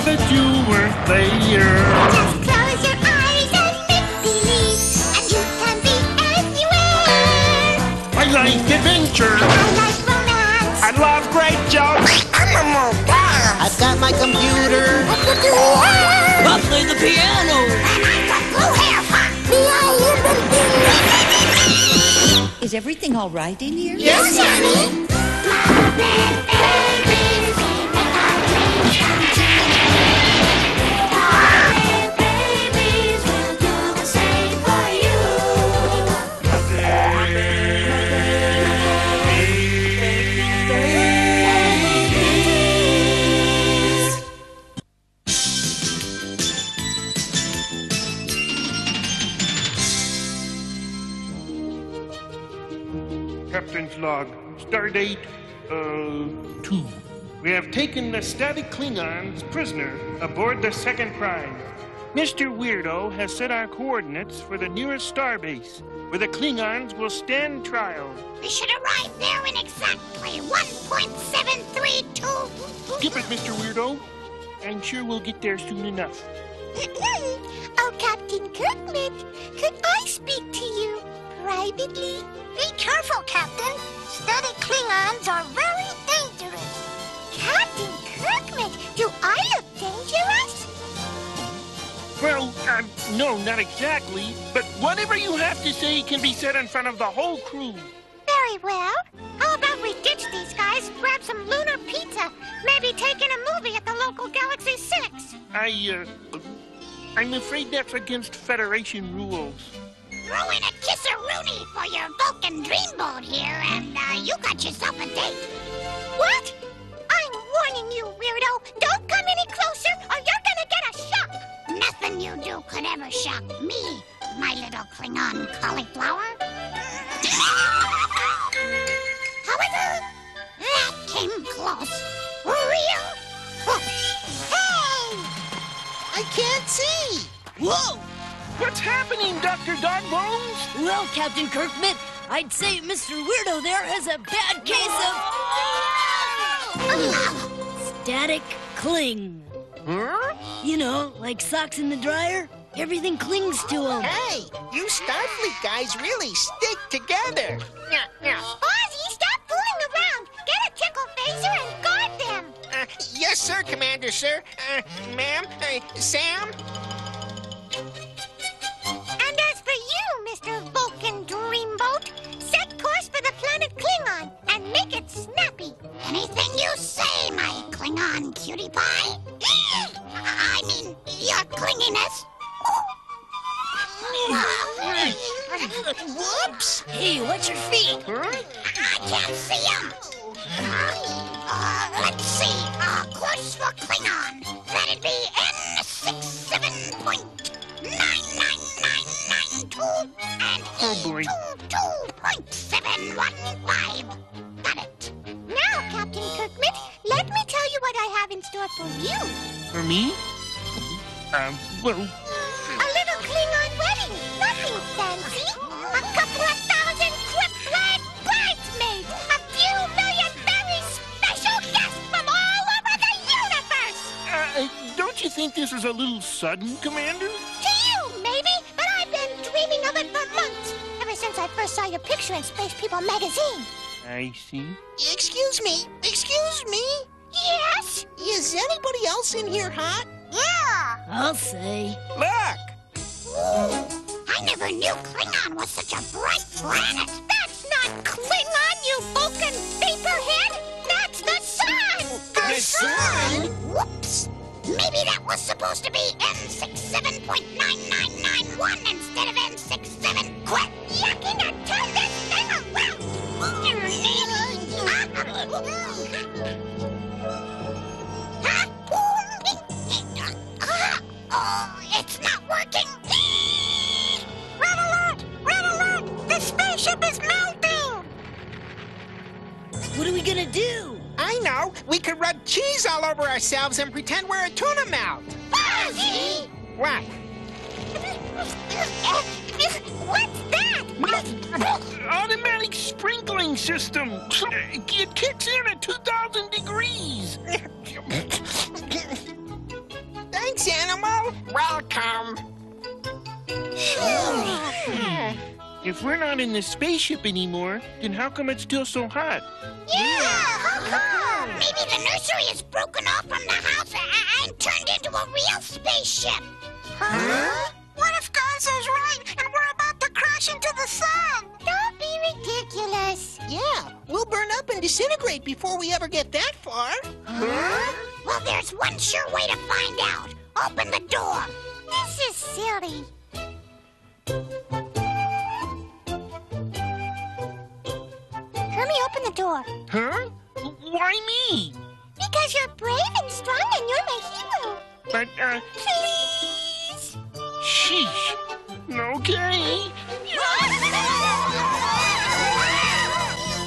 that you weren't there. Just close your eyes and make believe, and you can be anywhere. I like adventure. I like romance. I love great jokes. I'm a mobile. I've got my computer. I'll play the piano. And I've got blue hair, huh? Is everything all right in here? Yes, Sammy. Muppet babies, we make our dreams come true. Muppet babies will do the same for you. Captain's log, stardate, 2. We have taken the static Klingons prisoner aboard the second prize. Mr. Weirdo has set our coordinates for the nearest starbase, where the Klingons will stand trial. We should arrive there in exactly 1.732. Skip it, Mr. Weirdo. I'm sure we'll get there soon enough. Oh, Captain Kirkman, could I speak to you privately? Be careful, Captain. Static Klingons are very dangerous. Captain Kirkman, do I look dangerous? Well, no, not exactly. But whatever you have to say can be said in front of the whole crew. Very well. How about we ditch these guys, grab some lunar pizza, maybe take in a movie at the local Galaxy 6? I'm afraid that's against Federation rules. Throw in a kisser-rooney for your Vulcan dreamboat here, and you got yourself a date. What? I'm warning you, weirdo. Don't come any closer, or you're gonna get a shock. Nothing you do could ever shock me, my little Klingon cauliflower. However, that came close. Real close. Hey! I can't see. Whoa! What's happening, Dr. Dogbones? Well, Captain Kirkman, I'd say Mr. Weirdo there has a bad case of static cling. Huh? You know, like socks in the dryer. Everything clings to them. Hey, you Starfleet guys really stick together. Ozzy, stop fooling around. Get a tickle phaser and guard them. Yes, sir, Commander, sir. Ma'am, Sam? And as for you, Mr. Vulcan Dreamboat, set course for the planet Klingon and make it snappy. Anything you say, my Klingon cutie pie. I mean, your clinginess. Whoops! Hey, watch your feet. I can't see him. Let's see. Course for Klingon. That'd be N67.99992 and Oh, boy. E22.715. Got it. Now, Captain Kirkman, let me tell you what I have in store for you. For me? Well, A little Klingon wedding. Nothing fancy. A couple of thousand quick-flag bridesmaids. A few million very special guests from all over the universe. don't you think this is a little sudden, Commander? To you, maybe, but I've been dreaming of it for months. Ever since I first saw your picture in Space People magazine. I see. Excuse me. Yes? Is anybody else in here hot? Yeah. I'll say. Look! I never knew Klingon was such a bright planet. That's not Klingon, you Vulcan vaporhead. That's the sun. The sun? Whoops. Maybe that was supposed to be N67.9991 instead of N67. Quit yucking and turn this thing around. Oh, it's not working. Red alert! Red alert! The spaceship is melting! What are we gonna do? I know. We could rub cheese all over ourselves and pretend we're a tuna melt. Fuzzy! What? What's that? Automatic sprinkling system. It kicks in at 2,000 degrees. welcome. If we're not in the spaceship anymore, then how come it's still so hot? Yeah, how come? Maybe the nursery is broken off from the house and turned into a real spaceship. Huh? What if Gonzo's right and we're about to crash into the sun? Don't be ridiculous. Yeah, we'll burn up and disintegrate before we ever get that far. Huh? Well, there's one sure way to find out. Open the door. This is silly. Hermie, open the door. Huh? Why me? Because you're brave and strong and you're my hero. But, Please. sheesh. Okay.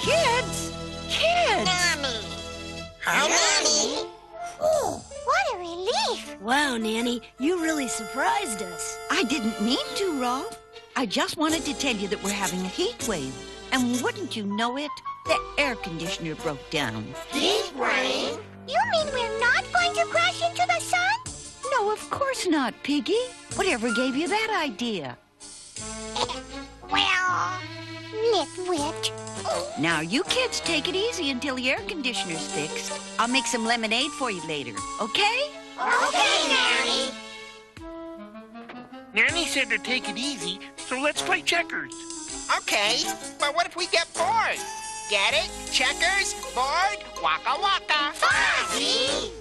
Kids! Kids! Nanny. Ooh, what a relief. Wow, Nanny, you really surprised us. I didn't mean to, Rolf. I just wanted to tell you that we're having a heat wave. And wouldn't you know it, the air conditioner broke down. Heat wave? You mean we're not going to crash into the sun? No, of course not, Piggy. Whatever gave you that idea? Well, nitwit. Now, you kids take it easy until the air conditioner's fixed. I'll make some lemonade for you later, okay? Okay, Nanny. Nanny said to take it easy, so let's play checkers. Okay, but what if we get bored? Get it? Checkers, bored, waka waka. Fuzzy!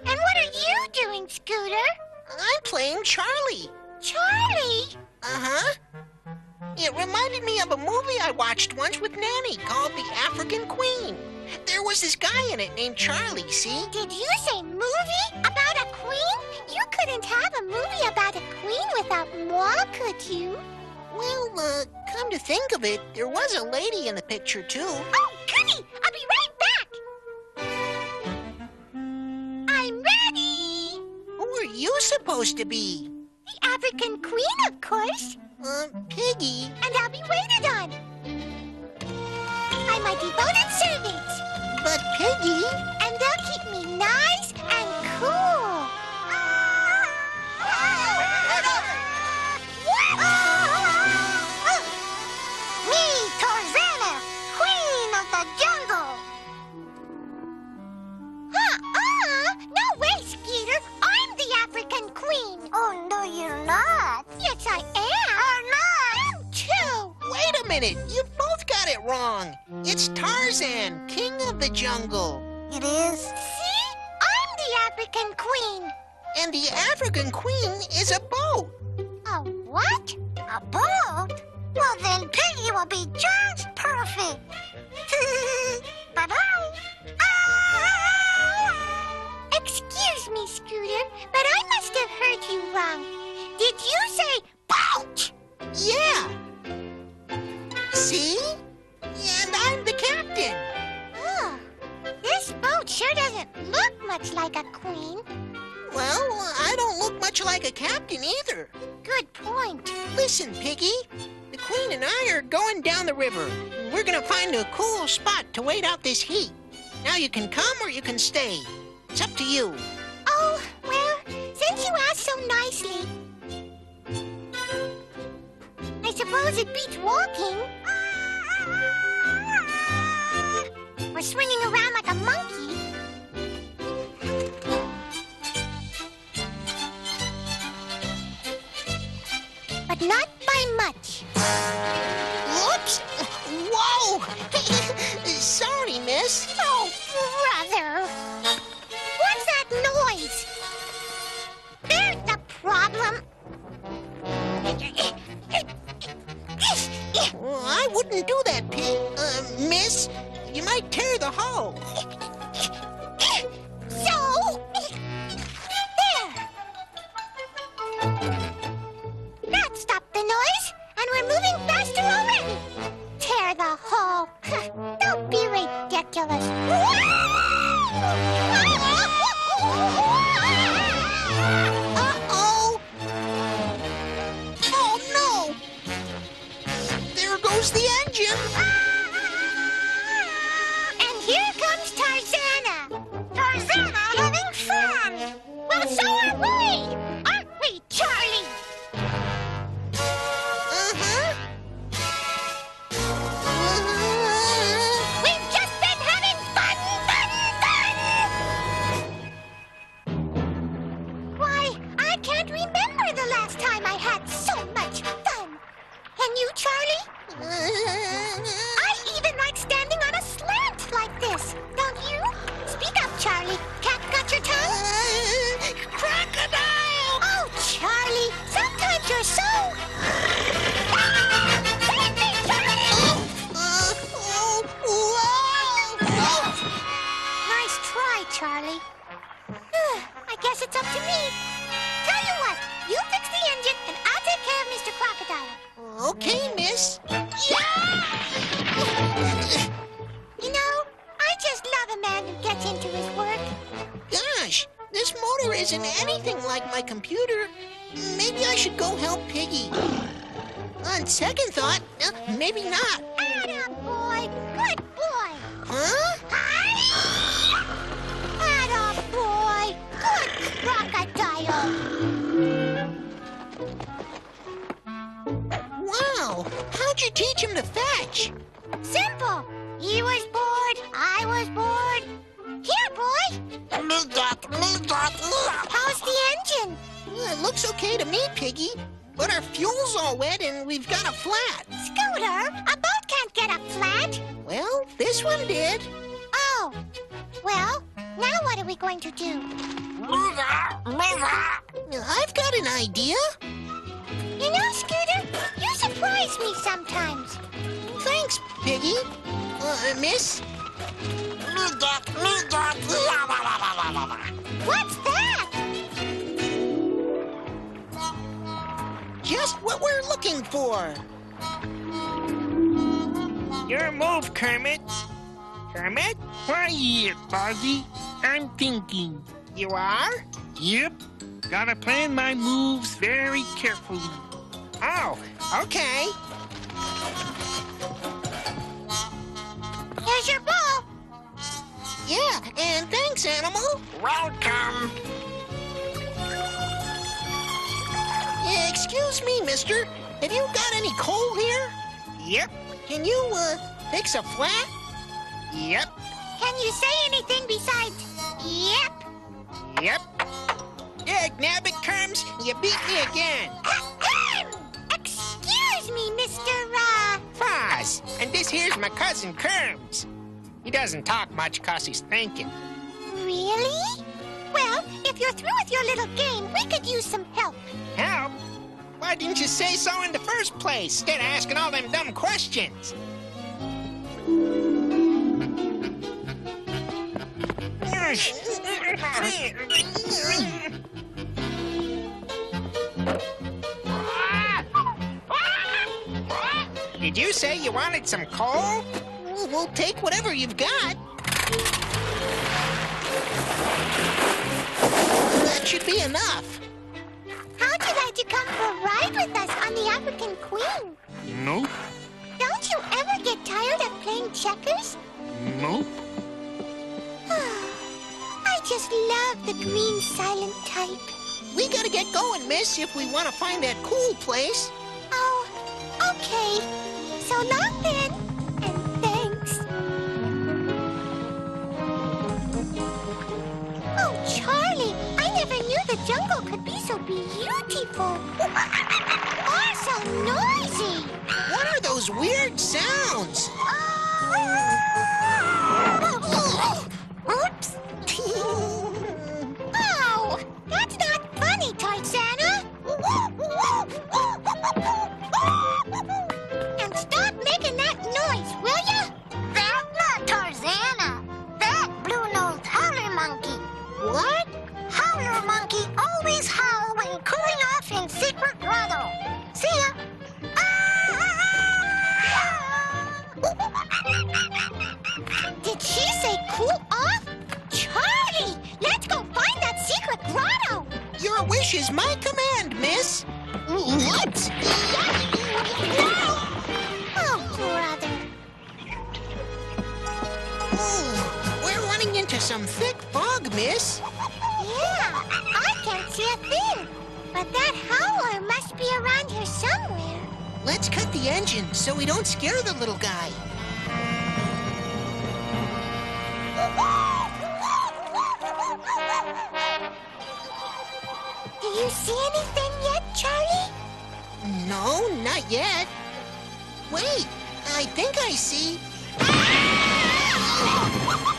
And what are you doing, Scooter? I'm playing Charlie. Charlie? Uh-huh. It reminded me of a movie I watched once with Nanny called The African Queen. There was this guy in it named Charlie, see? Did you say movie about a queen? You couldn't have a movie about a queen without moi, could you? Well, come to think of it, there was a lady in the picture, too. Oh, goody! I'll be right back! I'm ready! Who are you supposed to be? The African queen, of course. Piggy. And I'll be waited on. I'm a devoted servant. But Piggy... And they'll keep me nice and cool. Me, Tarzana, queen of the jungle. No way, Skeeter. I'm the African queen. Oh, no, you're not. Yes, I am. I'm too. Wait a minute, you both got it wrong. It's Tarzan, king of the jungle. It is? See? I'm the African queen. And the African queen is a boat. A what? A boat? Well, then Piggy will be just perfect. Bye-bye. Excuse me, Scooter, but I must have heard you wrong. Did you say boat? Yeah. See? And I'm the captain. Oh, this boat sure doesn't look much like a queen. Well, I don't look much like a captain either. Good point. Listen, Piggy. The queen and I are going down the river. We're gonna find a cool spot to wait out this heat. Now you can come or you can stay. It's up to you. Oh, well, since you asked so nicely, I suppose it beats walking. Or swinging around like a monkey. But not by much. Whoops! Whoa! Sorry, miss. Oh, brother. What's that noise? There's the problem. Well, I wouldn't do that, miss. You might tear the hull. So, there. That stopped the noise, and we're moving faster already. Tear the hull. Don't be ridiculous. Uh-oh! Oh, no! There goes the engine. And here comes guess it's up to me. Tell you what, you fix the engine and I'll take care of Mr. Crocodile. Okay, miss. You know, I just love a man who gets into his work. Gosh, this motor isn't anything like my computer. Maybe I should go help Piggy. On second thought, maybe not. Atta boy, good boy. Huh? Atta boy, good crocodile. Wow, how'd you teach him to fetch? Simple. He was bored, I was bored. Here, boy. How's the engine? Well, it looks okay to me, Piggy. But our fuel's all wet and we've got a flat. Scooter, a boat can't get up flat. Well, this one did. Oh, well, now what are we going to do? I've got an idea. You know, Scooter, you surprise me sometimes. Thanks, Piggy. Miss? What's that? Just what we're looking for. Your move, Kermit. Kermit? Quiet, Fozzie. I'm thinking. You are? Yep. Gotta plan my moves very carefully. Oh, okay. Here's your ball. Yeah, and thanks, Animal. Welcome. Excuse me, mister. Have you got any coal here? Yep. Can you, fix a flat? Yep. Can you say anything besides, yep? Yep. Nabbit Kerms, you beat me again. Excuse me, Mr. Foz, and this here's my cousin Kerms. He doesn't talk much 'cause he's thinking. Really? Well, if you're through with your little game, we could use some help. Help? Why didn't you say so in the first place, instead of asking all them dumb questions? Did you say you wanted some coal? We'll take whatever you've got. That should be enough. How'd you like to come for a ride with us on the African Queen? Nope. Don't you ever get tired of playing checkers? Nope. I just love the green silent type. We gotta get going, miss, if we want to find that cool place. Oh, okay. So long then, and thanks. Oh, Charlie, I never knew the jungle could be so beautiful. Or so noisy. What are those weird sounds? Oops. Oh, that's not funny, Tarzana. And stop making that noise, will ya? That's not Tarzana. That blue-nosed howler monkey. What? Howler monkey always howl when cooling off in secret grotto. See ya. Did she say cool off? Charlie, let's go find that secret grotto. Your wish is my command, miss. What? Oh, brother. Ooh, we're running into some thick fog, miss. Yeah, I can't see a thing. But that howler must be around here somewhere. Let's cut the engine so we don't scare the little guy. Do you see anything yet, Charlie? No, not yet. Wait, I think I see...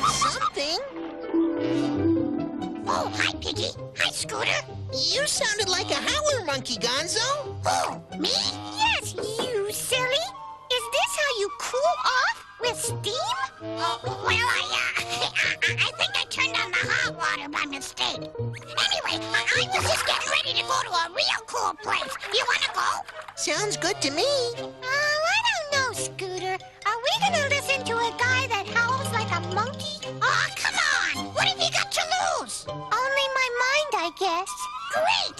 something. Oh, hi, Piggy. Hi, Scooter. You sounded like a howler monkey, Gonzo. Oh, me? Yes, you silly. Is this how you cool off with steam? Oh, well, I think I turned on the hot water by mistake. Anyway, was just getting ready to go to a real cool place. You want to go? Sounds good to me. I don't know, Scooter. Are we gonna listen to a guy that howls like a monkey? Oh, come on! What have you got to lose? Only my mind, I guess. Great!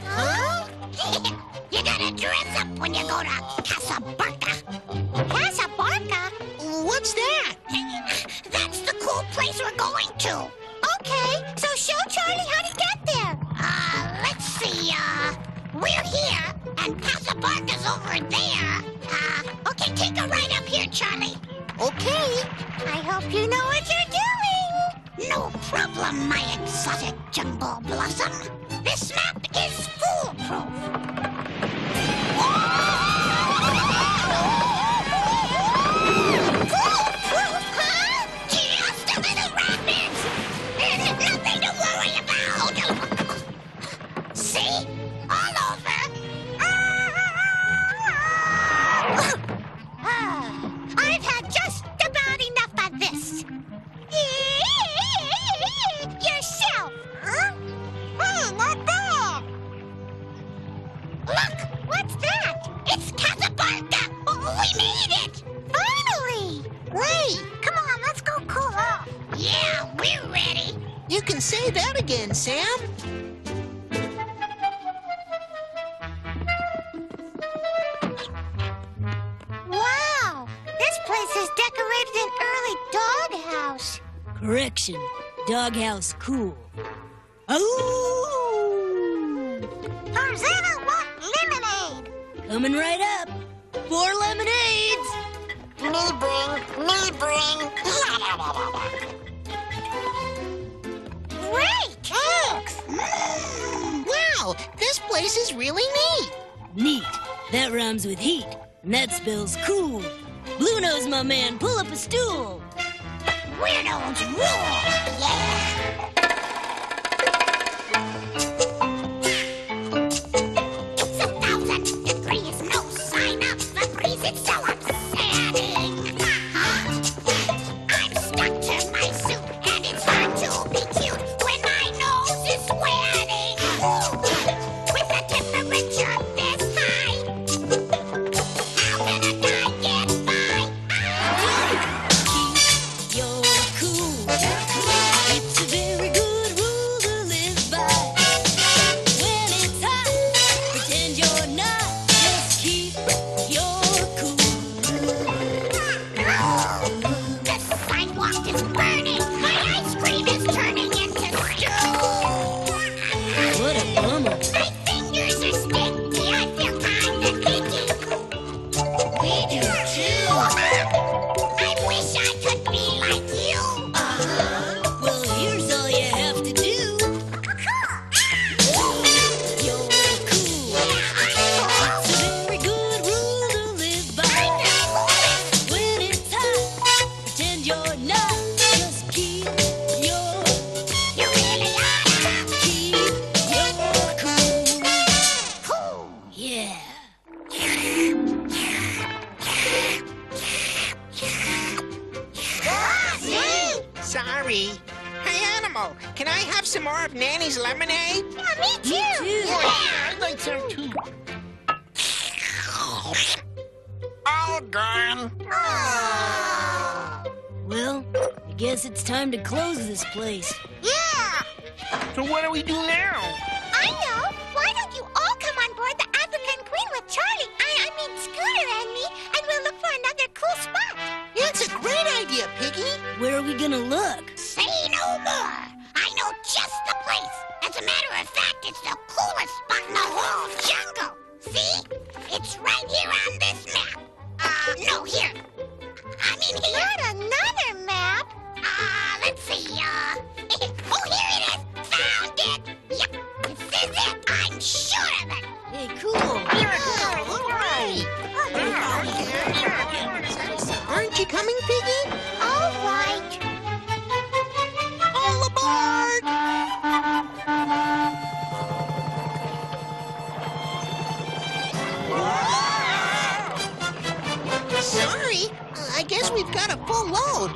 Huh? You gotta dress up when you go to Casa. Casa? What's that? That's the cool place we're going to. Okay, so show Charlie how to get there. Let's see, we're here, and Casa is over there. Okay, take a ride up here, Charlie. Okay. I hope you know what you're doing. No problem, my exotic jumbo blossom. This map is foolproof. Foolproof, huh? Just a little rapids. Nothing to worry about. See? All over. I've had just about enough of this. Yourself. Huh? Hey, not bad. Look, what's that? It's Casablanca. We made it. Finally. Great. Come on, let's go cool off. Yeah, we're ready. You can say that again, Sam. Wow, this place is decorated an early doghouse. Correction. Doghouse cool. Oh! Tarzana want lemonade. Coming right up. 4 lemonades. Me bring. Great! Thanks! Wow, this place is really neat. Neat. That rhymes with heat, and that spells cool. Blue Nose, my man, pull up a stool. Weirdos rule! Yeah! It's 1,000 degrees, no sign of the breeze. It's so upsetting. Huh? I'm stuck to my suit, and it's hard to be cute when my nose is sweating. With a temperature this high, how can a guy get by? Keep your cool. It's a very good rule to live by. When it's hot, pretend you're not. Just keep your cool. The sidewalk is burning. My ice cream is turning into stew. What a bummer. My fingers are sticky. I feel kind of icky. We do too. I wish I could be like you. Well, here's all you have to do. You're cool. It's a very good rule to live by. When it's hot, pretend you're not. Just keep your You really are keep your cool. cool. Yeah. Sorry. Hey, Animal, can I have some more of Nanny's lemonade? Yeah, me too. too. I'd like some too. All gone. Well, I guess it's time to close this place. Yeah. So what do we do now? I know. Why don't you all come on board the African Queen with Charlie? I mean Scooter and me, and we'll look for another cool spot. That's a great idea, Piggy. Where are we gonna look? Say no more. I know just the place. As a matter of fact, it's the coolest spot in the whole jungle. See? It's right here on this map. No, here. I mean here. Not another map. Let's see, oh, here it is. Found it. Yep, this is it. I'm sure of it. Hey, cool. All right. Aren't you coming, Piggy? All right. All aboard! Sorry, I I guess we've got a full load.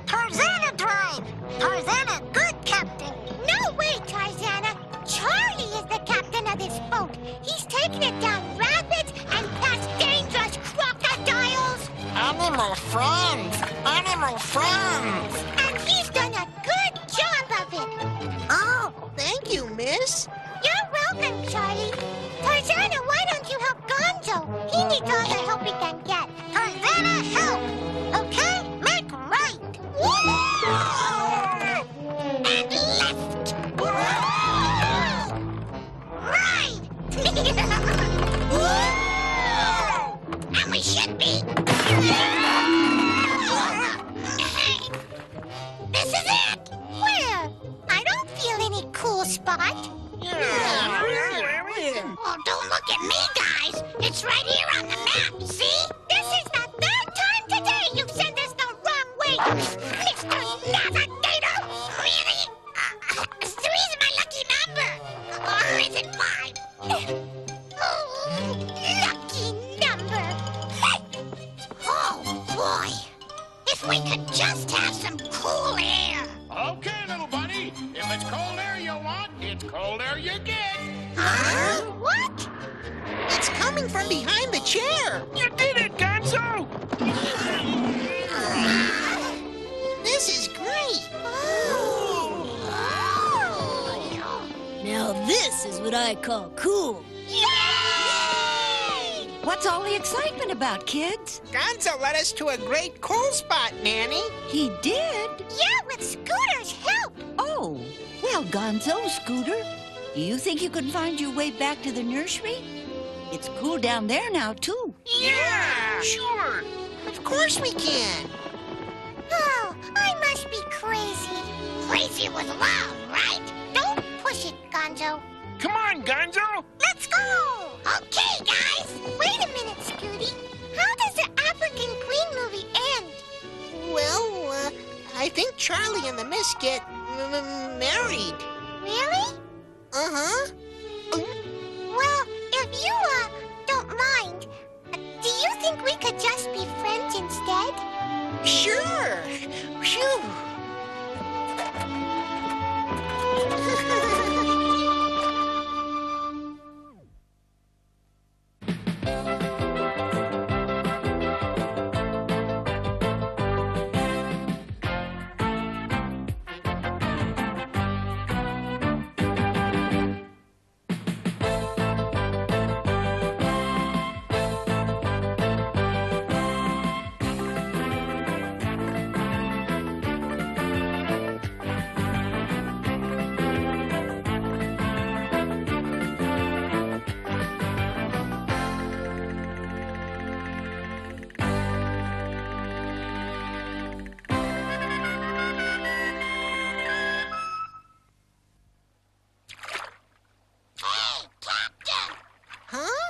Tarzana drive! Tarzana, good captain! No way, Tarzana! Charlie is the captain of this boat. He's taking it down rapids and past dangerous crocodiles. Animal friends! Animal friends! And he's done a good job of it. Oh, thank you, miss. You're welcome, Charlie. Tarzana, why don't you help Gonzo? He needs all the help he can get. Tarzana, help! Okay, make right! And left! Right! And we should be... This is it! Where? I don't feel any cool spot. Oh, don't look at me, guys. It's right here on the map, see? This is the third time today you've sent us the wrong way, Mr. Navigator. Really? Three's my lucky number. Or is it 5? Oh, lucky number. Oh, boy. If we could just have some cool air. Okay, little buddy. If it's cold air you want, it's cold air you get. Huh? What? It's coming from behind the chair. You did it, Gonzo! This is great. Now this is what I call cool. Yay! What's all the excitement about, kids? Gonzo led us to a great cool spot, Nanny. He did? Yeah, with Scooter's help. Oh, well, Gonzo, Scooter, do you think you can find your way back to the nursery? It's cool down there now, too. Yeah, sure. Of course we can. Oh, I must be crazy. Crazy with love, right? Don't push it, Gonzo. Come on, Gonzo! Let's go! Okay, guys. Wait a minute, Scooty. How does the African Queen movie end? Well, I think Charlie and the miss get married. Really? Uh-huh. Well, if you, don't mind, do you think we could just be friends instead? Sure. Phew. Hey, Captain! Huh?